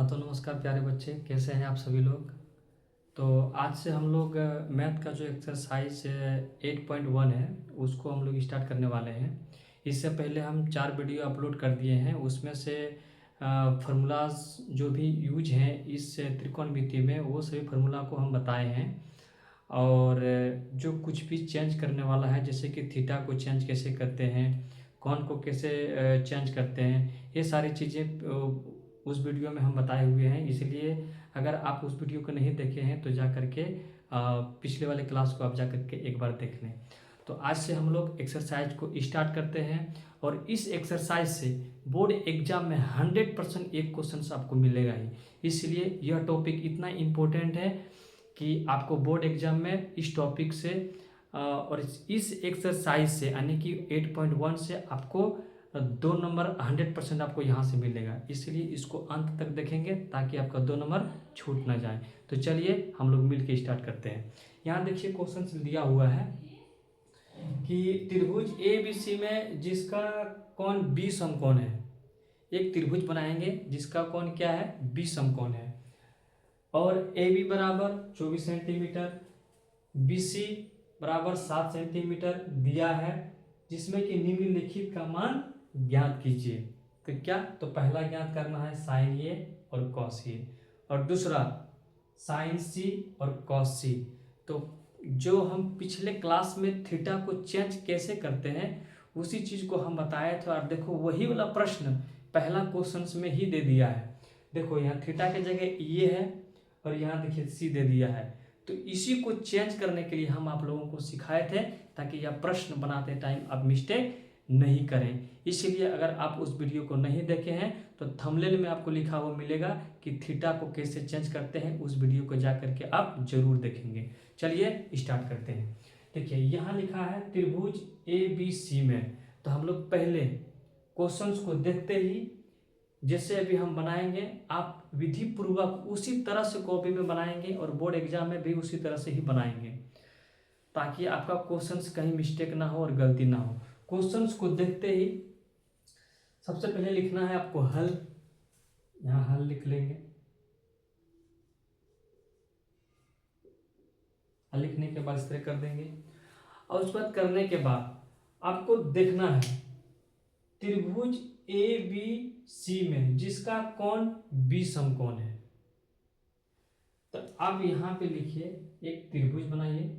हाँ तो नमस्कार प्यारे बच्चे, कैसे हैं आप सभी लोग। तो आज से हम लोग मैथ का जो एक्सरसाइज 8.1 है उसको हम लोग स्टार्ट करने वाले हैं। इससे पहले हम 4 वीडियो अपलोड कर दिए हैं, उसमें से फार्मूलाज जो भी यूज हैं इस त्रिकोणमिति में वो सभी फार्मूला को हम बताए हैं। और जो कुछ भी चेंज करने वाला है, जैसे कि थीटा को चेंज कैसे करते हैं, कौन को कैसे चेंज करते हैं, ये सारी चीज़ें उस वीडियो में हम बताए हुए हैं। इसलिए अगर आप उस वीडियो को नहीं देखे हैं तो जा करके पिछले वाले क्लास को आप जा करके एक बार देख लें। तो आज से हम लोग एक्सरसाइज को स्टार्ट करते हैं और इस एक्सरसाइज से बोर्ड एग्जाम में 100% एक क्वेश्चन आपको मिलेगा ही। इसलिए यह टॉपिक इतना इम्पोर्टेंट है कि आपको बोर्ड एग्जाम में इस टॉपिक से और इस एक्सरसाइज से यानी कि 8.1 से आपको 2 नंबर 100% आपको यहाँ से मिलेगा। इसलिए इसको अंत तक देखेंगे ताकि आपका 2 नंबर छूट ना जाए। तो चलिए हम लोग मिल के स्टार्ट करते हैं। यहाँ देखिए क्वेश्चन दिया हुआ है कि त्रिभुज ए बी सी में जिसका कोण बी समकोण है। एक त्रिभुज बनाएंगे जिसका कोण क्या है, बी समकोण है, और ए बी बराबर 24 सेंटीमीटर, बी सी बराबर 7 सेंटीमीटर दिया है, जिसमें कि निम्नलिखित का मान ज्ञात कीजिए। तो क्या, तो पहला ज्ञात करना है साइन ए और कॉस ए, और दूसरा साइन सी और कॉस सी। तो जो हम पिछले क्लास में थीटा को चेंज कैसे करते हैं उसी चीज को हम बताए थे। और देखो वही वाला प्रश्न पहला क्वेश्चन में ही दे दिया है। देखो यहाँ थीटा की जगह ये है और यहाँ देखिए सी दे दिया है। तो इसी को चेंज करने के लिए हम आप लोगों को सिखाए थे ताकि यह प्रश्न बनाते टाइम आप मिस्टेक नहीं करें। इसलिए अगर आप उस वीडियो को नहीं देखे हैं तो थंबनेल में आपको लिखा हुआ मिलेगा कि थीटा को कैसे चेंज करते हैं, उस वीडियो को जा करके आप जरूर देखेंगे। चलिए स्टार्ट करते हैं। देखिए यहाँ लिखा है त्रिभुज ए बी सी में। तो हम लोग पहले क्वेश्चंस को देखते ही जैसे अभी हम बनाएंगे आप विधि पूर्वक उसी तरह से कॉपी में बनाएंगे और बोर्ड एग्जाम में भी उसी तरह से ही बनाएंगे ताकि आपका क्वेश्चंस कहीं मिस्टेक ना हो और गलती ना हो। क्वेश्चंस को देखते ही सबसे पहले लिखना है आपको हल। यहाँ हल लिख लेंगे। हल लिखने के बाद इस तरह कर देंगे और उसके बाद करने के बाद आपको देखना है त्रिभुज ए बी सी में जिसका कोण बी समकोण है। तो अब यहां पे लिखिए एक त्रिभुज बनाइए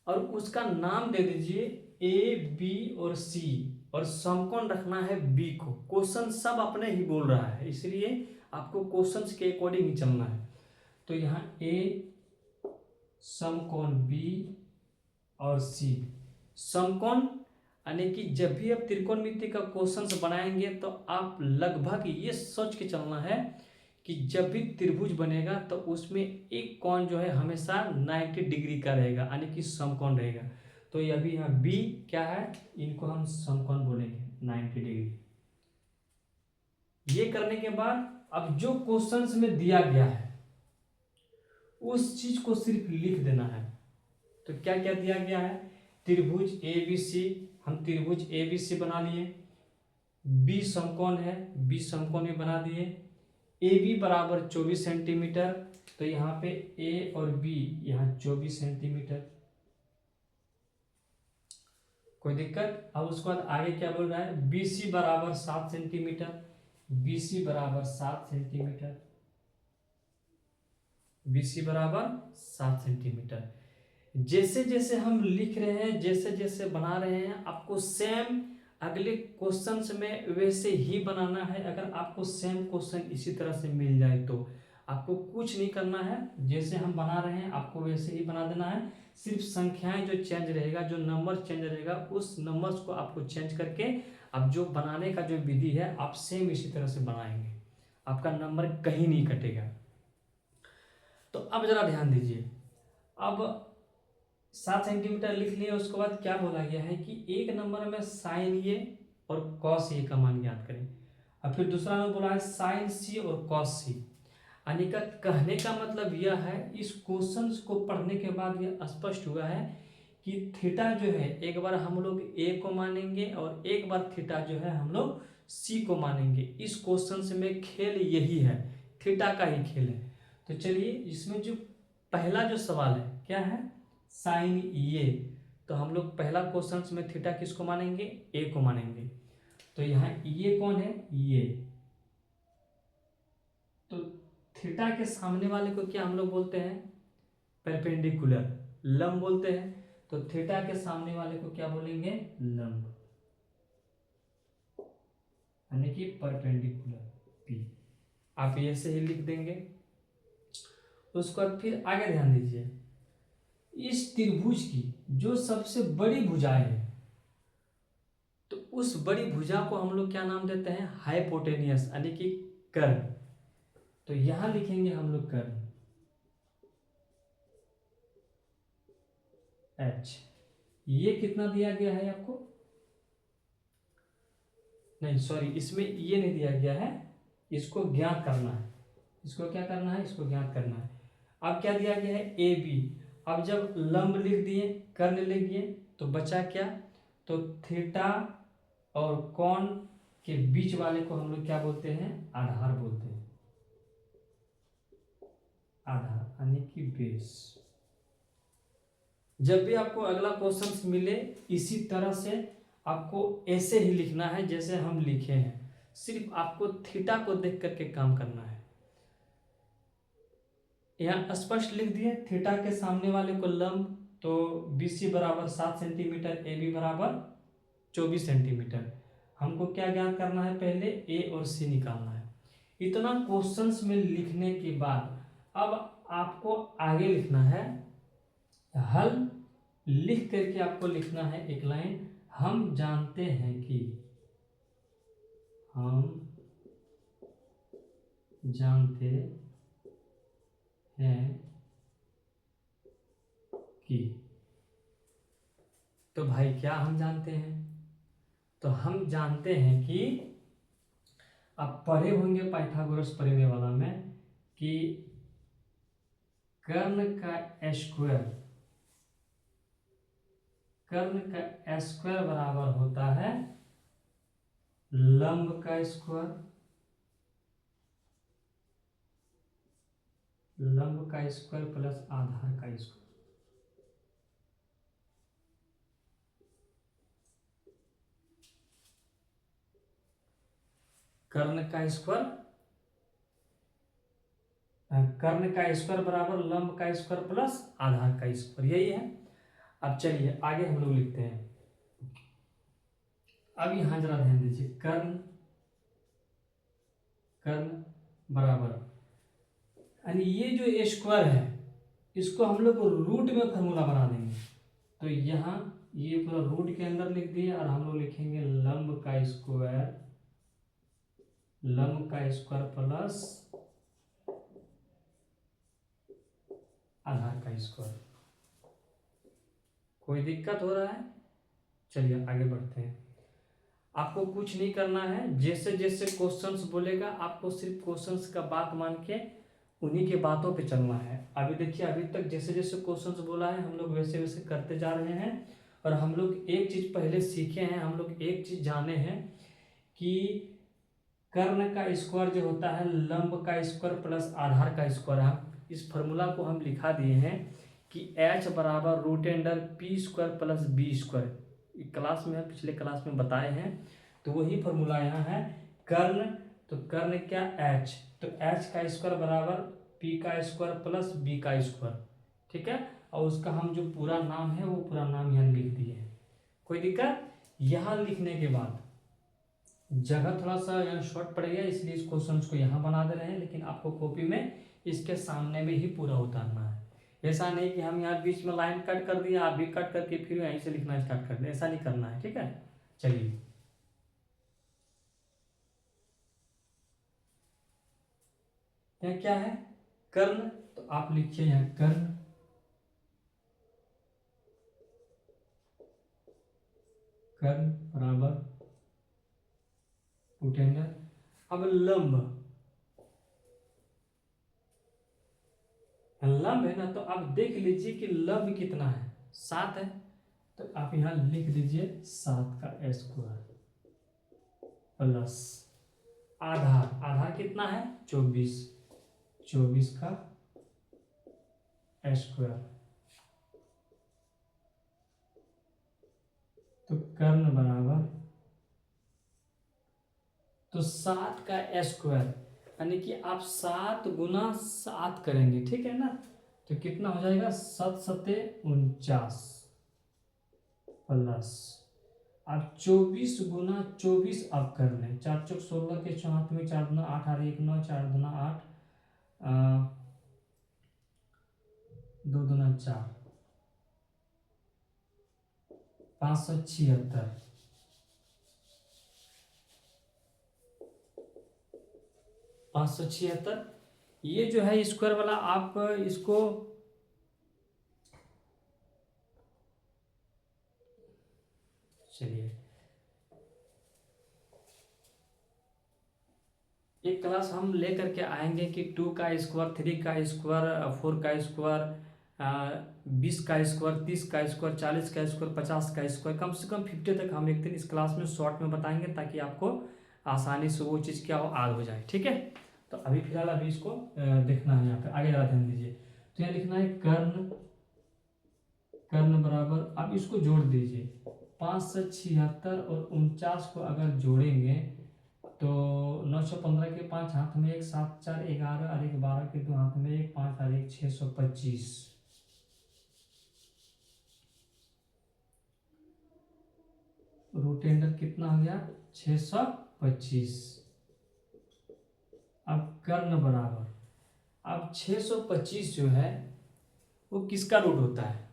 और उसका नाम दे दीजिए ए बी और सी, और समकोण रखना है बी को। क्वेश्चन सब अपने ही बोल रहा है इसलिए आपको क्वेश्चंस के अकॉर्डिंग ही चलना है। तो यहाँ ए समकोण बी और सी समकोण, यानी कि जब भी आप त्रिकोणमिति का क्वेश्चन बनाएंगे तो आप लगभग ये सोच के चलना है कि जब भी त्रिभुज बनेगा तो उसमें एक कोण जो है हमेशा 90 डिग्री का रहेगा, यानी कि समकोण रहेगा। तो ये अभी यहाँ बी क्या है, इनको हम समकोण बोलेंगे 90 डिग्री। ये करने के बाद अब जो क्वेश्चंस में दिया गया है उस चीज को सिर्फ लिख देना है। तो क्या क्या दिया गया है, त्रिभुज ए बी सी, हम त्रिभुज ए बी सी बना लिए। बी समकोण है, बी समकोण भी बना दिए। ए बी बराबर 24 सेंटीमीटर, तो यहाँ पे ए और बी यहाँ 24 सेंटीमीटर, कोई दिक्कत। अब उसके बाद आगे क्या बोल रहा है, बी सी बराबर 7 सेंटीमीटर, बी सी बराबर 7 सेंटीमीटर, बी सी बराबर 7 सेंटीमीटर। जैसे जैसे हम लिख रहे हैं, जैसे जैसे बना रहे हैं, आपको सेम अगले क्वेश्चंस में वैसे ही बनाना है। अगर आपको सेम क्वेश्चन इसी तरह से मिल जाए तो आपको कुछ नहीं करना है, जैसे हम बना रहे हैं आपको वैसे ही बना देना है। सिर्फ संख्याएं जो चेंज रहेगा, जो नंबर चेंज रहेगा, उस नंबर्स को आपको चेंज करके अब जो बनाने का जो विधि है आप सेम इसी तरह से बनाएंगे, आपका नंबर कहीं नहीं कटेगा। तो अब जरा ध्यान दीजिए, अब 7 सेंटीमीटर लिख लिए। उसके बाद क्या बोला गया है कि एक नंबर में साइन ए और कॉस ए का मान ज्ञात करें। और फिर दूसरा नंबर बोला है साइन सी और कॉस सी। यानी कहने का मतलब यह है, इस क्वेश्चन को पढ़ने के बाद यह स्पष्ट हुआ है कि कि थीटा जो है एक बार हम लोग ए को मानेंगे और एक बार थीटा जो है हम लोग सी को मानेंगे। इस क्वेश्चन से में खेल यही है, थीटा का ही खेल है। तो चलिए इसमें जो पहला जो सवाल है क्या है, साइन ए। तो हम लोग पहला क्वेश्चन में थीटा किसको मानेंगे, ए को मानेंगे। तो यहाँ ये कौन है, ये। तो थीटा के सामने वाले को क्या हम लोग बोलते हैं, परपेंडिकुलर, लंब बोलते हैं। तो थीटा के सामने वाले को क्या बोलेंगे, लंब, यानी कि परपेंडिकुलर पी। आप ऐसे ही लिख देंगे। उसके बाद फिर आगे ध्यान दीजिए, इस त्रिभुज की जो सबसे बड़ी भुजाएं है, तो उस बड़ी भुजा को हम लोग क्या नाम देते हैं, हाइपोटेनियस, यानी कि कर्ण। तो यहां लिखेंगे हम लोग कर्ण, एच। ये कितना दिया गया है आपको, नहीं सॉरी, इसमें ये नहीं दिया गया है, इसको ज्ञात करना है। इसको क्या करना है, इसको ज्ञात करना है। अब क्या दिया गया है, ए बी। अब जब लंब लिख दिए, कर्ण लिख दिए, तो बचा क्या, तो थीटा और कोण के बीच वाले को हम लोग क्या बोलते हैं, आधार बोलते हैं। आधार यानी कि बेस। जब भी आपको अगला क्वेश्चन मिले, इसी तरह से आपको ऐसे ही लिखना है जैसे हम लिखे हैं, सिर्फ आपको थीटा को देख करके काम करना है। यहाँ स्पष्ट लिख दिए, थीटा के सामने वाले को लंब, तो BC बराबर 7 सेंटीमीटर, AB बराबर 24 सेंटीमीटर। हमको क्या ज्ञात करना है, पहले ए और सी निकालना है। इतना क्वेश्चंस में लिखने के बाद अब आपको आगे लिखना है, हल लिख करके आपको लिखना है एक लाइन, हम जानते हैं कि, हम जानते हैं कि। तो भाई क्या हम जानते हैं, तो हम जानते हैं कि, आप पढ़े होंगे पाइथागोरस प्रमेय वाला में, कि कर्ण का स्क्वायर, कर्ण का स्क्वायर बराबर होता है लंब का स्क्वायर, लंब का स्क्वायर प्लस आधार का स्क्वायर। कर्ण का स्क्वायर, कर्ण का स्क्वायर बराबर लंब का स्क्वायर प्लस आधार का स्क्वायर, यही है। अब चलिए आगे हम लोग लिखते हैं। अब यहां जरा ध्यान दीजिए, कर्ण, कर्ण बराबर, यानी ये जो स्क्वायर है इसको हम लोग रूट में फॉर्मूला बना देंगे। तो यहाँ ये पूरा रूट के अंदर लिख दिए, और हम लोग लिखेंगे लंब का स्क्वायर, लंब का स्क्वायर प्लस आधार का स्क्वायर। कोई दिक्कत हो रहा है, चलिए आगे बढ़ते हैं। आपको कुछ नहीं करना है, जैसे जैसे क्वेश्चंस बोलेगा आपको सिर्फ क्वेश्चंस का बात मान के उन्हीं के बातों पे चलना है। अभी देखिए, अभी तक जैसे जैसे क्वेश्चंस बोला है हम लोग वैसे वैसे करते जा रहे हैं। और हम लोग एक चीज पहले सीखे हैं, हम लोग एक चीज जाने हैं कि कर्ण का स्क्वायर जो होता है लंब का स्क्वायर प्लस आधार का स्क्वायर। हम इस फॉर्मूला को हम लिखा दिए हैं कि H बराबर root under p square plus b square. Class में, पिछले क्लास में बताए हैं, तो वही फॉर्मूला यहाँ है। कर्ण, तो कर्ण क्या, H, तो H का स्क्वायर बराबर P का स्क्वायर प्लस B का स्क्वायर, ठीक है। और उसका हम जो पूरा नाम है वो पूरा नाम यहाँ लिख दिए हैं। कोई दिक्कत, यहाँ लिखने के बाद जगह थोड़ा सा यहाँ शॉर्ट पड़ेगा, इसलिए इस क्वेश्चन को यहाँ बना दे रहे हैं, लेकिन आपको कॉपी में इसके सामने में ही पूरा उतारना है। ऐसा नहीं कि हम यहाँ बीच में लाइन कट कर दिया, आप भी कट करके फिर यहीं से लिखना स्टार्ट कर दें, ऐसा नहीं करना है, ठीक है। चलिए यहाँ क्या है, कर्ण, तो आप लिखिए यहाँ कर्ण, कर्ण बराबर रूट अंडर। अब लंब, लंब है ना, तो आप देख लीजिए कि लंब कितना है, 7 है। तो आप यहाँ लिख दीजिए 7 का स्क्वायर प्लस आधार कितना है 24 का स्क्वायर। तो कर्ण बराबर तो 7 का स्क्वायर यानी कि आप 7 गुना 7 करेंगे, ठीक है ना। तो कितना हो जाएगा 7 सते 49 प्लस आप 24 गुना 24 आप कर लें, 4 चौक 16 के चौहाथ में 4 दुना 8 और 1 9 4 दुना 8 2 दुना 4 576 576। ये जो है स्क्वायर वाला आप इसको चलिए एक क्लास हम ले करके आएंगे कि 2 का स्क्वायर 3 का स्क्वायर 4 का स्क्वायर 20 का स्क्वायर 30 का स्क्वायर 40 का स्क्वायर 50 का स्क्वायर, कम से कम 50 तक हम एक दिन इस क्लास में शॉर्ट में बताएंगे ताकि आपको आसानी से वो चीज़ क्या हो याद हो जाए, ठीक है। तो अभी फिलहाल अभी इसको देखना है, यहाँ पे आगे ज़्यादा ध्यान दीजिए। तो यहाँ लिखना है कर्ण बराबर, आप इसको जोड़ दीजिए 576 और 49 को अगर जोड़ेंगे तो 915 के 5 हाथ में 1 7 4 11 और 1 12 के 2 हाथ में 1 5 और 1 625। रूट अंडर कितना हो गया 625। अब कर्ण बराबर, अब 625 जो है वो किसका रूट होता है,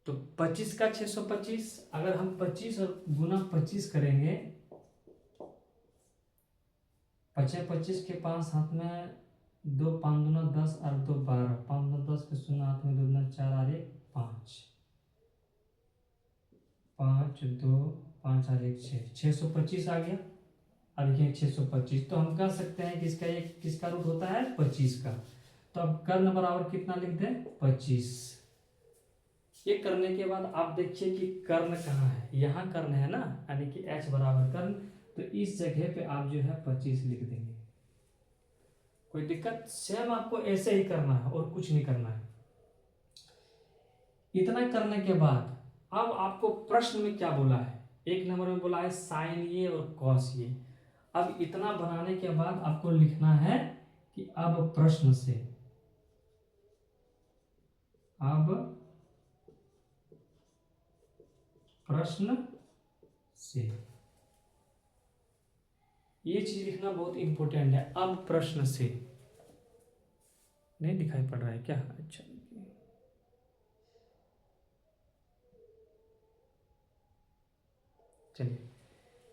तो 25 का 625। अगर हम 25 और गुना 25 करेंगे 25 के 5 हाथ में 2 5 दूना 10 और 2 12 5 दूना 10 के 0 हाथ में 2 दूना 4 और 1 5 5 2 5 और 1 6 625 आ गया। अब देखिए 625, तो हम कह सकते हैं कि इसका एक किसका रूट होता है 25 का। तो अब कर्ण बराबर कितना लिख दें 25। ये करने के बाद आप देखिए कि कर्ण कहाँ है, यहाँ कर्ण है ना, यानी कि h बराबर कर्ण। तो इस जगह पे आप जो है 25 लिख देंगे, कोई दिक्कत। सेम आपको ऐसे ही करना है और कुछ नहीं करना है। इतना करने के बाद अब आपको प्रश्न में क्या बोला है, 1 नंबर में बोला है साइन ये और कॉस ये। अब इतना बनाने के बाद आपको लिखना है कि अब प्रश्न से, अब प्रश्न से, ये चीज लिखना बहुत इंपॉर्टेंट है। अब प्रश्न से नहीं दिखाई पड़ रहा है क्या, अच्छा चलिए,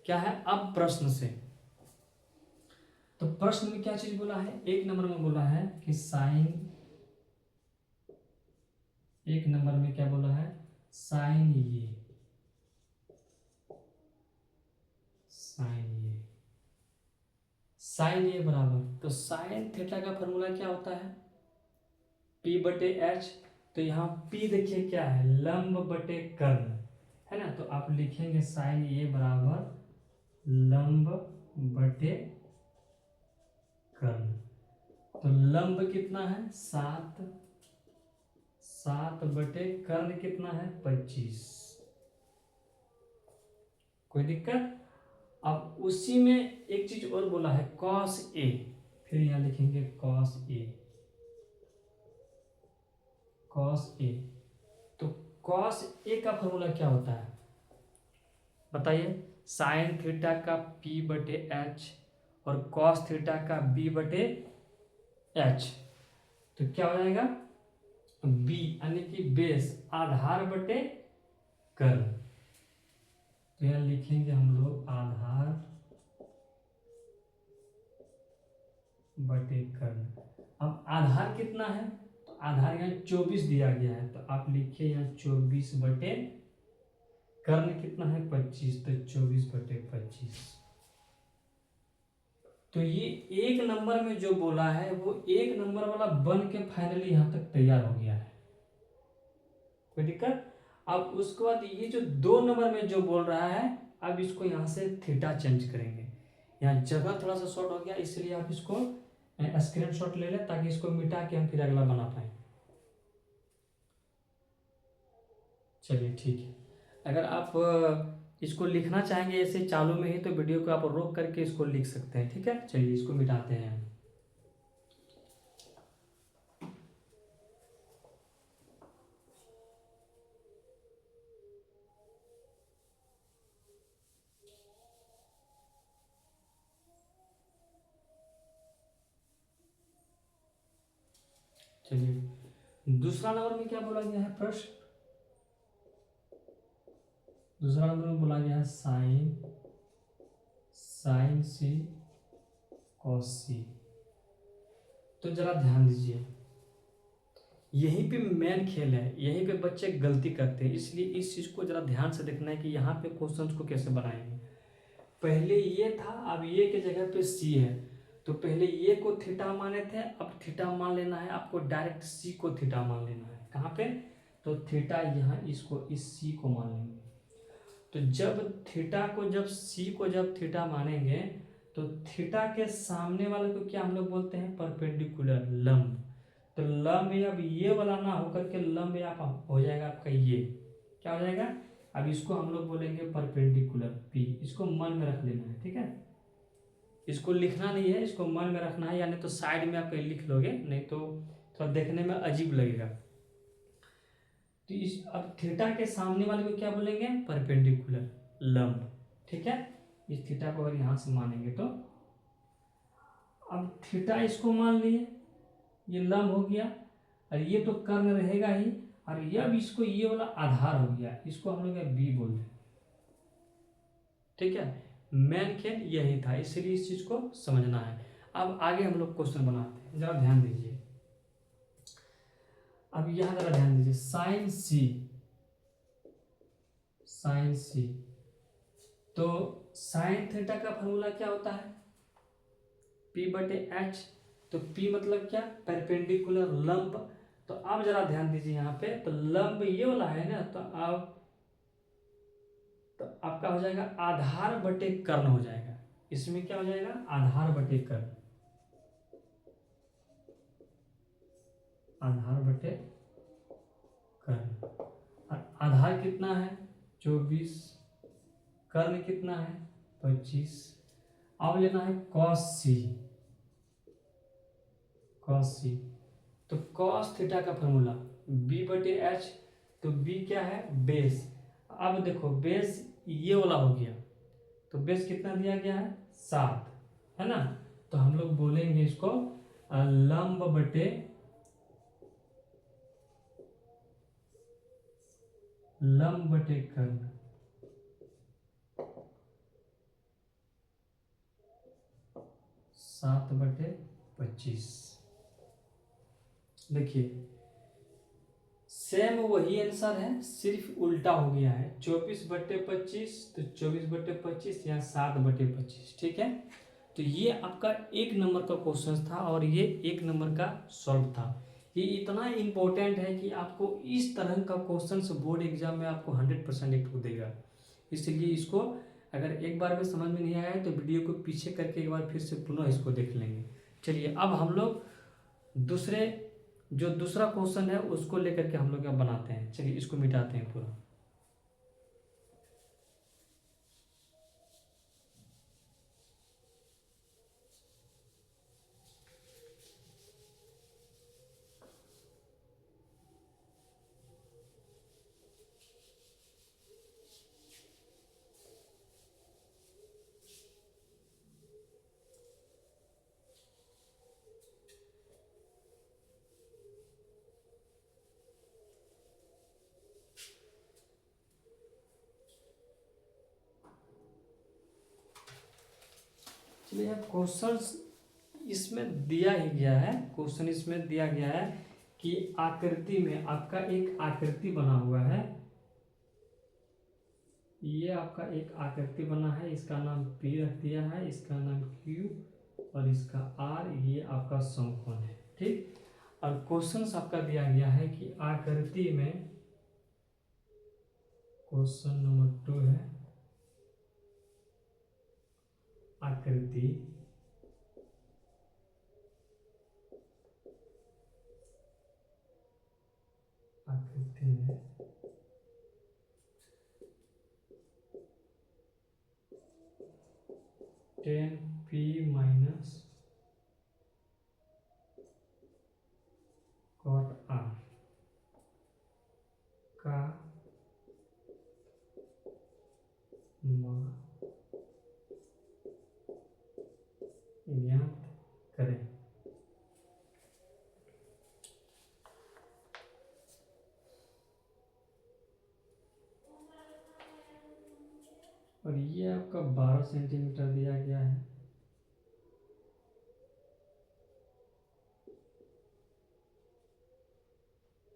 क्या है अब प्रश्न से। तो प्रश्न में क्या चीज बोला है, 1 नंबर में बोला है कि साइन, 1 नंबर में क्या बोला है साइन ये, साइन ये बराबर, तो साइन थीटा का फॉर्मूला क्या होता है P बटे एच। तो यहाँ P देखिए क्या है लंब बटे कर्ण है ना, तो आप लिखेंगे साइन ये बराबर लंब बटे कर्ण। तो लंब कितना है 7, 7 बटे कर्ण कितना है 25, कोई दिक्कत। अब उसी में एक चीज और बोला है कॉस ए, फिर यहां लिखेंगे कॉस ए, कॉस ए। तो कॉस ए का फॉर्मूला क्या होता है बताइए, साइन थीटा का P बटे एच और कॉस थीटा का B बटे एच। तो क्या हो जाएगा B यानी कि बेस आधार बटे कर्ण। तो यहां लिखेंगे हम लोग आधार बटे कर्ण। अब आधार कितना है, तो आधार यहाँ 24 दिया गया है, तो आप लिखिए यहाँ 24 बटे कर्ण कितना है 25, तो 24 बटे 25। तो ये 1 नंबर में जो बोला है वो 1 नंबर वाला बन के फाइनली यहां तक तैयार हो गया है, कोई दिक्कत। अब उसके बाद ये जो 2 नंबर में जो बोल रहा है, अब इसको यहाँ से थीटा चेंज करेंगे। यहाँ जगह थोड़ा सा शॉर्ट हो गया, इसलिए आप इसको स्क्रीन शॉट ले लें ताकि इसको मिटा के हम फिर अगला बना पाए। चलिए ठीक है। अगर आप इसको लिखना चाहेंगे ऐसे चालू में ही तो वीडियो को आप रोक करके इसको लिख सकते हैं। ठीक है, चलिए इसको मिटाते हैं। चलिए दूसरा नंबर में क्या बोला गया है प्रश्न? दूसरा नंबर में बोला गया है साइन सी कॉस सी। तो जरा ध्यान दीजिए, यहीं पे मेन खेल है, यहीं पे बच्चे गलती करते हैं, इसलिए इस चीज को जरा ध्यान से देखना है कि यहाँ पे क्वेश्चंस को कैसे बनाएंगे। पहले ये था, अब ये के जगह पे सी है, तो पहले ये को थीटा माने थे, अब थीटा मान लेना है आपको, डायरेक्ट सी को थीटा मान लेना है। कहाँ पे? तो थीटा यहाँ इसको इस सी को मान लेंगे। तो जब थीटा को जब सी को जब थीटा मानेंगे तो थीटा के सामने वाले को क्या हम लोग बोलते हैं? परपेंडिकुलर, लंब। तो लंब अब ये वाला ना होकर के लंब आप हो जाएगा आपका ये, क्या हो जाएगा? अब इसको हम लोग बोलेंगे परपेंडिकुलर पी। इसको मन में रख लेना है, ठीक है? इसको लिखना नहीं है, इसको मन में रखना है, यानी तो साइड में आप कहीं लिख लोगे, नहीं तो थोड़ा देखने में अजीब लगेगा। तो इस अब थीटा के सामने वाले को क्या बोलेंगे? परपेंडिकुलर, लंब। ठीक है, इस थीटा को अगर यहां से मानेंगे तो अब थीटा इसको मान लिए, ये लंब हो गया, और ये तो कर्ण रहेगा ही, और ये अब इसको ये वाला आधार हो गया, इसको हम लोग बी बोलते हैं। ठीक है, मेन खेल यही था, इसलिए इस चीज को समझना है। अब आगे हम लोग क्वेश्चन बनाते हैं, जरा ध्यान दीजिए। अब यहां जरा ध्यान दीजिए, साइन सी। तो साइन थीटा का फॉर्मूला क्या होता है? P/H। तो P मतलब क्या? परपेंडिकुलर, लंब। तो अब जरा ध्यान दीजिए यहाँ पे, तो लंब ये वाला है ना, तो अब तो आपका हो जाएगा आधार बटे कर्ण हो जाएगा। इसमें क्या हो जाएगा? आधार बटे कर्ण, आधार बटे कर्ण। और आधार कितना है? 24, कर्ण कितना है? 25। अब लेना है कॉस सी। तो कॉस थीटा का फॉर्मूला B/H। तो B क्या है? बेस। अब देखो बेस ये वाला हो गया, तो बेस कितना दिया गया है? 7, है ना? तो हम लोग बोलेंगे इसको लंब बटे कर्ण। सात बटे 25। देखिए सेम वही आंसर है, सिर्फ उल्टा हो गया है। 24/25, तो 24/25 या 7/25। ठीक है, तो ये आपका 1 नंबर का क्वेश्चन था और ये 1 नंबर का सॉल्व था। ये इतना इम्पोर्टेंट है कि आपको इस तरह का क्वेश्चन बोर्ड एग्जाम में आपको 100% एक देगा। इसलिए इसको अगर एक बार में समझ में नहीं आया है तो वीडियो को पीछे करके एक बार फिर से पुनः इसको देख लेंगे। चलिए अब हम लोग दूसरा क्वेश्चन है उसको लेकर के हम लोग अब बनाते हैं। चलिए इसको मिटाते हैं पूरा। चलिए क्वेश्चन इसमें दिया ही गया है, क्वेश्चन इसमें दिया गया है कि आकृति में आपका एक आकृति बना हुआ है। ये आपका एक आकृति बना है, इसका नाम P रख दिया है, इसका नाम Q और इसका R। ये आपका समकोण है। ठीक, और क्वेश्चन आपका दिया गया है कि आकृति में क्वेश्चन नंबर 2 है आकृति में 10p माइनस cot r का मान ज्ञात करें। और ये आपका 12 सेंटीमीटर दिया गया है।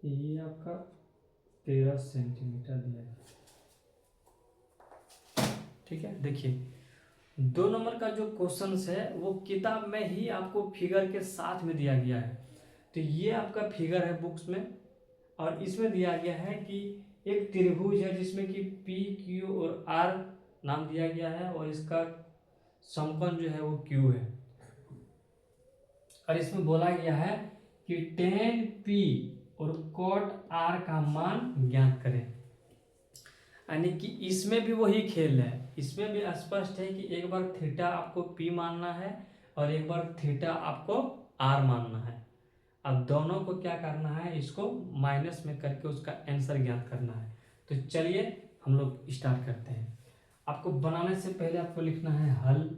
ये आपका 13 सेंटीमीटर दिया गया। ठीक है, देखिए 2 नंबर का जो क्वेश्चन है वो किताब में ही आपको फिगर के साथ में दिया गया है। तो ये आपका फिगर है बुक्स में, और इसमें दिया गया है कि एक त्रिभुज है जिसमें कि पी क्यू और आर नाम दिया गया है, और इसका समकोण जो है वो क्यू है। और इसमें बोला गया है कि 10p और cot r का मान ज्ञात करें। यानी कि इसमें भी वही खेल है, इसमें भी स्पष्ट है कि एक बार थीटा आपको p मानना है और एक बार थीटा आपको r मानना है। अब दोनों को क्या करना है, इसको माइनस में करके उसका आंसर ज्ञात करना है। तो चलिए हम लोग स्टार्ट करते हैं। आपको बनाने से पहले आपको लिखना है हल।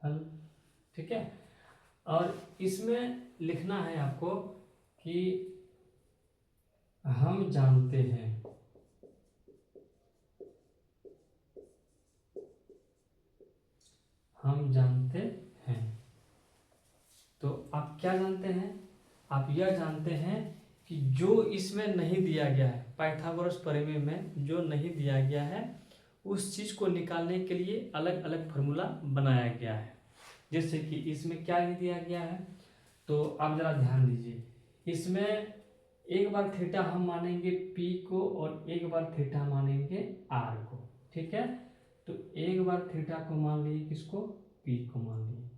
हल, ठीक है। और इसमें लिखना है आपको कि हम जानते हैं, हम जानते हैं। तो आप क्या जानते हैं, आप यह जानते हैं कि जो इसमें नहीं दिया गया है, पाइथागोरस प्रमेय में जो नहीं दिया गया है, उस चीज को निकालने के लिए अलग अलग फार्मूला बनाया गया है। जैसे कि इसमें क्या नहीं दिया गया है, तो आप जरा ध्यान दीजिए। इसमें एक बार थीटा हम मानेंगे p को और एक बार थीटा मानेंगे r को। ठीक है, तो एक बार थीटा को मान लिए, किसको, p को मान लिए।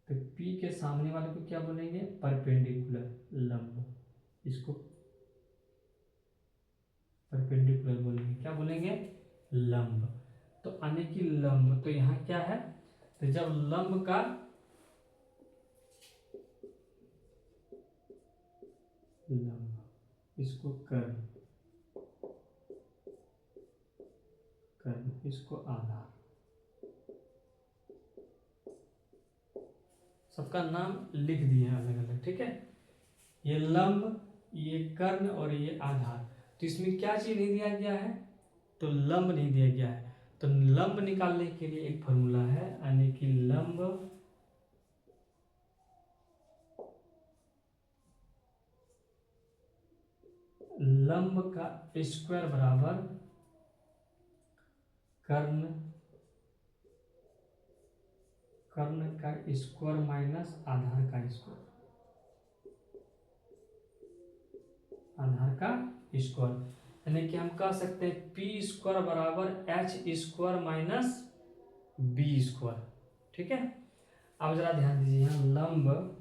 तो p के सामने वाले को क्या बोलेंगे, परपेंडिकुलर, लंब। इसको परपेंडिकुलर बोलेंगे, क्या बोलेंगे, लंब। तो यानी कि लंब, तो यहाँ क्या है, तो जब लंब का लंब, इसको कर्ण, कर्ण, इसको आधार, सबका नाम लिख दिए हैं अलग अलग। ठीक है, ये लंब, ये कर्ण और ये आधार। तो इसमें क्या चीज नहीं दिया गया है, तो लंब नहीं दिया गया है। तो लंब निकालने के लिए एक फॉर्मूला है, यानी कि लंब लंब का स्क्वायर बराबर कर्ण, कर्ण का स्क्वायर माइनस आधार का स्क्वायर, आधार का स्क्वायर। यानी कि हम कह सकते हैं पी स्क्वायर बराबर h square minus b square. ठीक है, अब जरा ध्यान दीजिए, यहाँ लंब,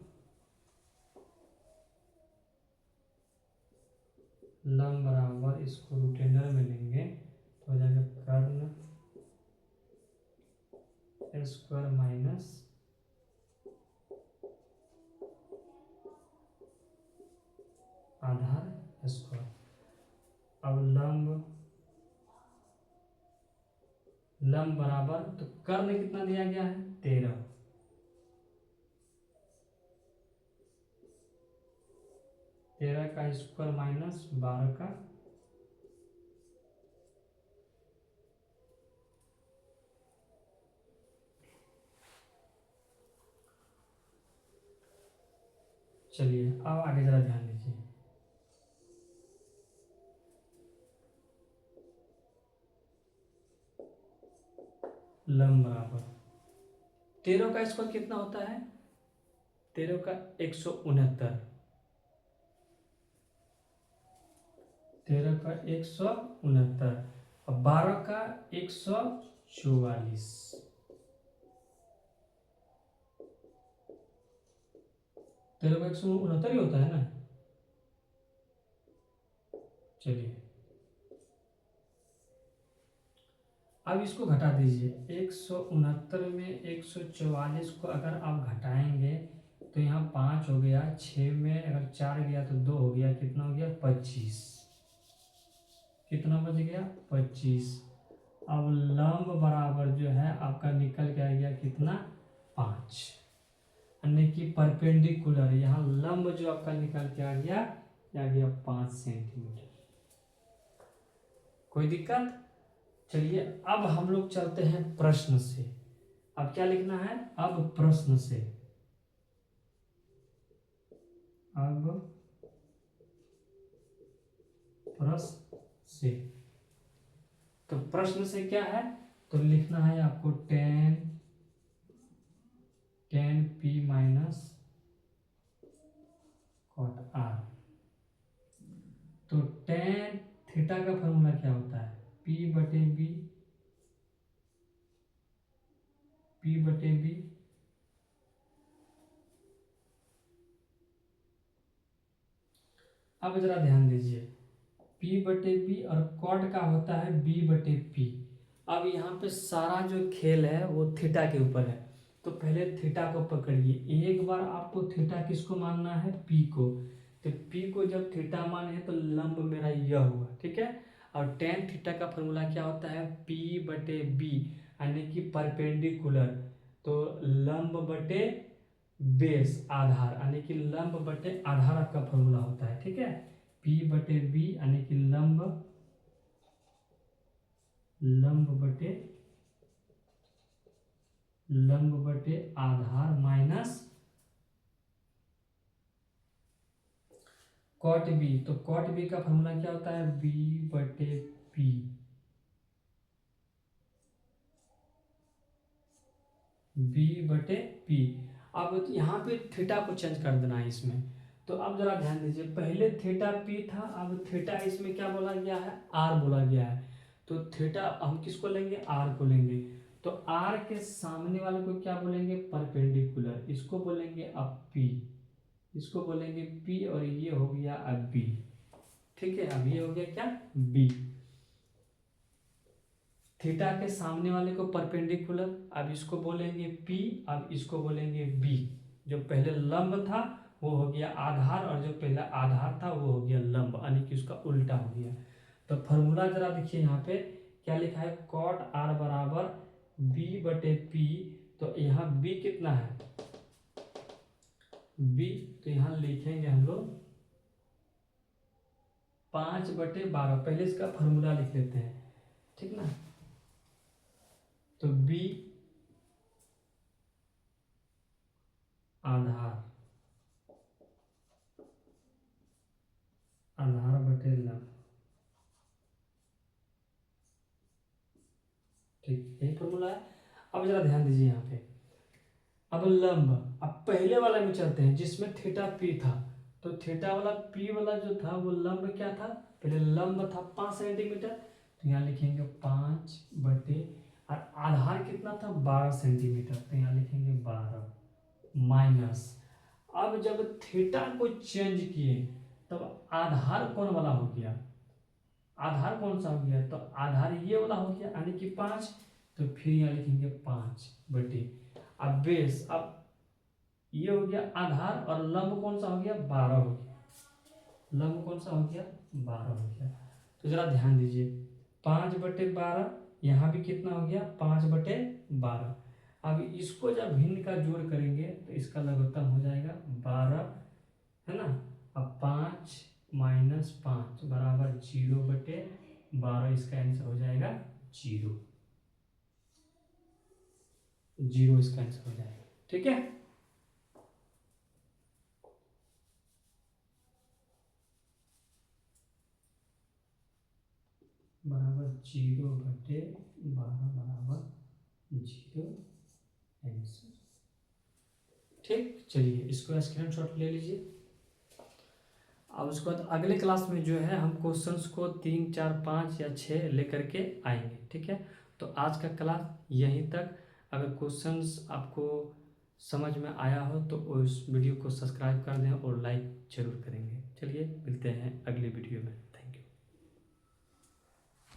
लंब बराबर, इसको रूटेंडर में लेंगे तो हो जाएगा कर्ण स्क्वायर माइनस आधार स्क्वायर। अब लंब, लंब बराबर, तो कर्ण कितना दिया गया है, 13, तेरह का स्क्वायर माइनस 12 का, चलिए अब आगे जरा ध्यान दीजिए। लंब बराबर 13 का स्क्वायर कितना होता है, 13 का 169, 13 का 169 और 12 का 144। 13 का 169 ही होता है ना। चलिए अब इसको घटा दीजिए। 169 में 144 को अगर आप घटाएंगे तो यहाँ 5 हो गया, 6 में अगर 4 गया तो 2 हो गया, कितना हो गया 25। कितना बच गया 25। अब लंब बराबर जो है आपका निकल के आ गया कितना 5, यानी कि परपेंडिकुलर, यहाँ लंब जो आपका निकल के आ गया 5 सेंटीमीटर। कोई दिक्कत। चलिए अब हम लोग चलते हैं प्रश्न से। अब क्या लिखना है, अब प्रश्न से, अब प्रश्न से। तो प्रश्न से क्या है, तो लिखना है आपको tan p minus cot r। तो tan थीटा का फॉर्मूला क्या होता है, p बटे b। अब जरा ध्यान दीजिए, p बटे बी और कॉट का होता है b बटे p। अब यहाँ पे सारा जो खेल है वो थीटा के ऊपर है। तो पहले थीटा को पकड़िए। एक बार आपको थीटा किसको मानना है, p को। तो p को जब थीटा माने तो लंब मेरा यह हुआ, ठीक है। और tan थीटा का फॉर्मूला क्या होता है, p बटे b, यानी कि परपेंडिकुलर। तो लंब बटे बेस आधार, यानी कि लंब बटे आधार आपका फॉर्मूला होता है, ठीक है। p बटे b यानी कि लंब बटे आधार माइनस कॉट बी। तो कॉट बी का फॉर्मूला क्या होता है, b बटे p। b बटे p। अब यहाँ पे थीटा को चेंज कर देना है इसमें। तो अब जरा ध्यान दीजिए, पहले थीटा p था, अब थीटा इसमें क्या बोला गया है, r बोला गया है। तो थीटा हम किसको लेंगे, r को लेंगे। तो r के सामने वाले को क्या बोलेंगे, परपेंडिकुलर, इसको बोलेंगे अब p, इसको बोलेंगे p, और ये हो गया अब b, ठीक है। अब ये हो गया क्या b। थीटा के सामने वाले को परपेंडिकुलर, अब इसको बोलेंगे p, अब इसको बोलेंगे b। जो पहले लंब था वो हो गया आधार, और जो पहला आधार था वो हो गया लंब, यानी कि उसका उल्टा हो गया। तो फॉर्मूला जरा देखिए यहाँ पे क्या लिखा है, कॉट r बराबर b बटे p। तो यहाँ b कितना है, b, तो यहाँ लिखेंगे हम लोग 5/12। पहले इसका फॉर्मूला लिख लेते हैं, ठीक ना। तो b आधार बटे लंब, ठीक, यही फॉर्मूला है। अब जरा ध्यान दीजिए यहाँ पे, अब लंब, अब पहले वाला में चलते हैं जिसमें थीटा p था। तो थीटा वाला p वाला जो था वो लंब क्या था, पहले लंब था 5 सेंटीमीटर। तो यहाँ लिखेंगे 5 बटे, और आधार कितना था 12 सेंटीमीटर, तो यहाँ लिखेंगे 12 माइनस। अब जब थीटा को चेंज किए तब आधार कौन वाला हो गया, आधार कौन सा हो गया, तो आधार ये वाला हो गया, यानी कि 5। तो फिर यहाँ लिखेंगे 5 बटे, अब बेस, अब ये हो गया आधार, और लंब कौन सा हो गया 12 हो गया, लंब कौन सा हो गया 12 हो गया। तो जरा ध्यान दीजिए, 5/12, यहाँ भी कितना हो गया 5/12। अब इसको जब भिन्न का जोड़ करेंगे तो इसका लघुत्तम हो जाएगा 12, है ना। अब 5 माइनस 5 बराबर 0/12, इसका आंसर हो जाएगा 0, 0 इसका आंसर हो जाएगा, ठीक है। बराबर 0/12 बराबर 0 आंसर, ठीक। चलिए इसको स्क्रीनशॉट ले लीजिए। और उसके बाद अगले क्लास में जो है हम क्वेश्चंस को 3, 4, 5 या 6 लेकर के आएंगे। ठीक है, तो आज का क्लास यहीं तक। अगर क्वेश्चंस आपको समझ में आया हो तो उस वीडियो को सब्सक्राइब कर दें और लाइक ज़रूर करेंगे। चलिए मिलते हैं अगली वीडियो में।